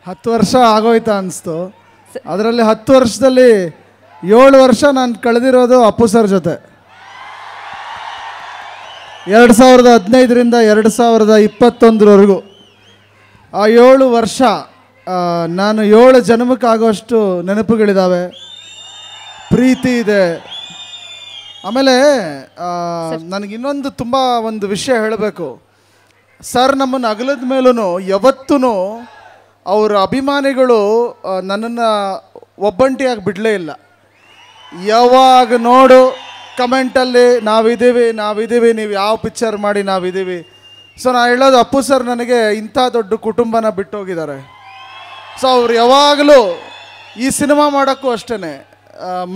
10 ವರ್ಷ ಆಗೋಯ್ತಾ ಅನಿಸ್ತು. ಅದರಲ್ಲಿ 10 ವರ್ಷದಲ್ಲಿ 7 ವರ್ಷ ನಾನು ಕಳೆದಿರೋದು ಅಪ್ಪು ಸರ್ ಜೊತೆ. 2015ರಿಂದ 2021ರವರೆಗೂ ಆ 7 ವರ್ಷ ನಾನು 7 ಜನ್ಮಕ್ಕಾಗೋಷ್ಟು ನೆನಪುಗಳಿದ್ದಾವೆ, ಪ್ರೀತಿ ಇದೆ. ಆಮೇಲೆ ನನಗಿನ್ನೊಂದು ತುಂಬ ಒಂದು ವಿಷಯ ಹೇಳಬೇಕು. ಸರ್ ನಮ್ಮನ್ನು ಅಗಲದ ಮೇಲೂ ಯಾವತ್ತೂ ಅವರ ಅಭಿಮಾನಿಗಳು ನನ್ನನ್ನು ಒಬ್ಬಂಟಿಯಾಗಿ ಬಿಡಲೇ ಇಲ್ಲ. ಯಾವಾಗ ನೋಡು ಕಮೆಂಟಲ್ಲಿ ನಾವಿದ್ದೀವಿ, ನೀವು ಯಾವ ಪಿಕ್ಚರ್ ಮಾಡಿ ನಾವಿದ್ದೀವಿ. ಸೊ ನಾನು ಹೇಳೋದು, ಅಪ್ಪು ಸರ್ ನನಗೆ ಇಂಥ ದೊಡ್ಡ ಕುಟುಂಬನ ಬಿಟ್ಟೋಗಿದ್ದಾರೆ. ಸೊ ಅವ್ರು ಯಾವಾಗಲೂ ಈ ಸಿನಿಮಾ ಮಾಡೋಕ್ಕೂ ಅಷ್ಟೇ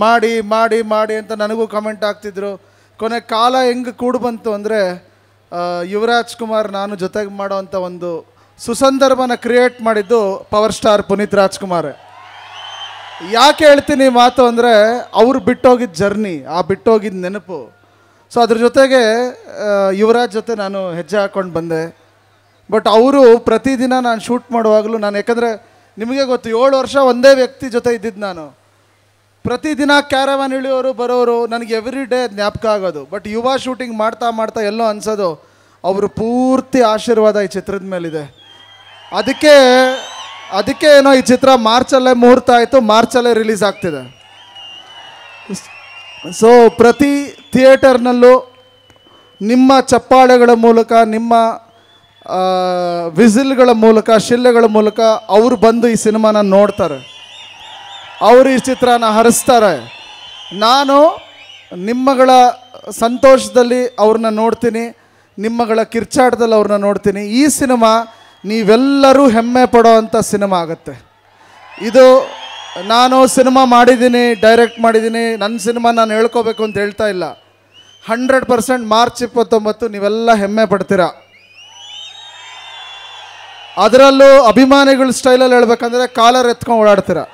ಮಾಡಿ ಮಾಡಿ ಮಾಡಿ ಅಂತ ನನಗೂ ಕಮೆಂಟ್ ಆಗ್ತಿದ್ರು. ಕೊನೆ ಕಾಲ ಹೆಂಗೆ ಕೂಡು ಬಂತು ಅಂದರೆ ಯುವರಾಜ್ ಕುಮಾರ್ ನಾನು ಜೊತೆಗೆ ಮಾಡೋವಂಥ ಒಂದು ಸುಸಂದರ್ಭನ ಕ್ರಿಯೇಟ್ ಮಾಡಿದ್ದು ಪವರ್ ಸ್ಟಾರ್ ಪುನೀತ್ ರಾಜ್ಕುಮಾರ್. ಯಾಕೆ ಹೇಳ್ತೀನಿ ಮಾತು ಅಂದರೆ ಅವ್ರು ಬಿಟ್ಟೋಗಿದ್ದ ಜರ್ನಿ, ಆ ಬಿಟ್ಟೋಗಿದ್ದ ನೆನಪು. ಸೊ ಅದ್ರ ಜೊತೆಗೆ ಯುವರಾಜ್ ಜೊತೆ ನಾನು ಹೆಜ್ಜೆ ಹಾಕ್ಕೊಂಡು ಬಂದೆ. ಬಟ್ ಅವರು ಪ್ರತಿದಿನ ನಾನು ಶೂಟ್ ಮಾಡುವಾಗಲೂ ಯಾಕಂದರೆ ನಿಮಗೆ ಗೊತ್ತು, 7 ವರ್ಷ ಒಂದೇ ವ್ಯಕ್ತಿ ಜೊತೆ ಇದ್ದಿದ್ದು ನಾನು. ಪ್ರತಿದಿನ ಕ್ಯಾರವಾನ್ ಇಳಿಯೋರು ಬರೋರು, ನನಗೆ ಎವ್ರಿ ಡೇ ಜ್ಞಾಪಕ ಆಗೋದು. ಬಟ್ ಯುವ ಶೂಟಿಂಗ್ ಮಾಡ್ತಾ ಮಾಡ್ತಾ ಎಲ್ಲೋ ಅನ್ಸೋದು ಅವರು ಪೂರ್ತಿ ಆಶೀರ್ವಾದ ಈ ಚಿತ್ರದ ಮೇಲಿದೆ. ಅದಕ್ಕೆ ಏನೋ ಈ ಚಿತ್ರ ಮಾರ್ಚಲ್ಲೇ ಮುಹೂರ್ತ ಆಯಿತು, ಮಾರ್ಚಲ್ಲೇ ರಿಲೀಸ್ ಆಗ್ತಿದೆ. ಸೊ ಪ್ರತಿ ಥಿಯೇಟರ್ನಲ್ಲೂ ನಿಮ್ಮ ಚಪ್ಪಾಳೆಗಳ ಮೂಲಕ, ನಿಮ್ಮ ವಿಸಿಲ್ಗಳ ಮೂಲಕ, ಶಿಲ್ಲೆಗಳ ಮೂಲಕ ಅವರು ಬಂದು ಈ ಸಿನಿಮಾನ ನೋಡ್ತಾರೆ, ಅವರು ಈ ಚಿತ್ರನ ಹರಿಸ್ತಾರೆ. ನಾನು ನಿಮ್ಮಗಳ ಸಂತೋಷದಲ್ಲಿ ಅವ್ರನ್ನ ನೋಡ್ತೀನಿ, ನಿಮ್ಮಗಳ ಕಿರ್ಚಾಟದಲ್ಲಿ ಅವ್ರನ್ನ ನೋಡ್ತೀನಿ. ಈ ಸಿನಿಮಾ ನೀವೆಲ್ಲರೂ ಹೆಮ್ಮೆ ಪಡೋವಂಥ ಸಿನಿಮಾ ಆಗುತ್ತೆ. ಇದು ನಾನು ಸಿನಿಮಾ ಮಾಡಿದ್ದೀನಿ, ಡೈರೆಕ್ಟ್ ಮಾಡಿದ್ದೀನಿ, ನನ್ನ ಸಿನಿಮಾ ನಾನು ಹೇಳ್ಕೋಬೇಕು ಅಂತ ಹೇಳ್ತಾ ಇಲ್ಲ. 100% ಮಾರ್ಚ್ 29 ನೀವೆಲ್ಲ ಹೆಮ್ಮೆ ಪಡ್ತೀರಾ. ಅದರಲ್ಲೂ ಅಭಿಮಾನಿಗಳ ಸ್ಟೈಲಲ್ಲಿ ಹೇಳ್ಬೇಕಂದ್ರೆ ಕಾಲರ್ ಎತ್ಕೊಂಡು ಓಡಾಡ್ತೀರಾ.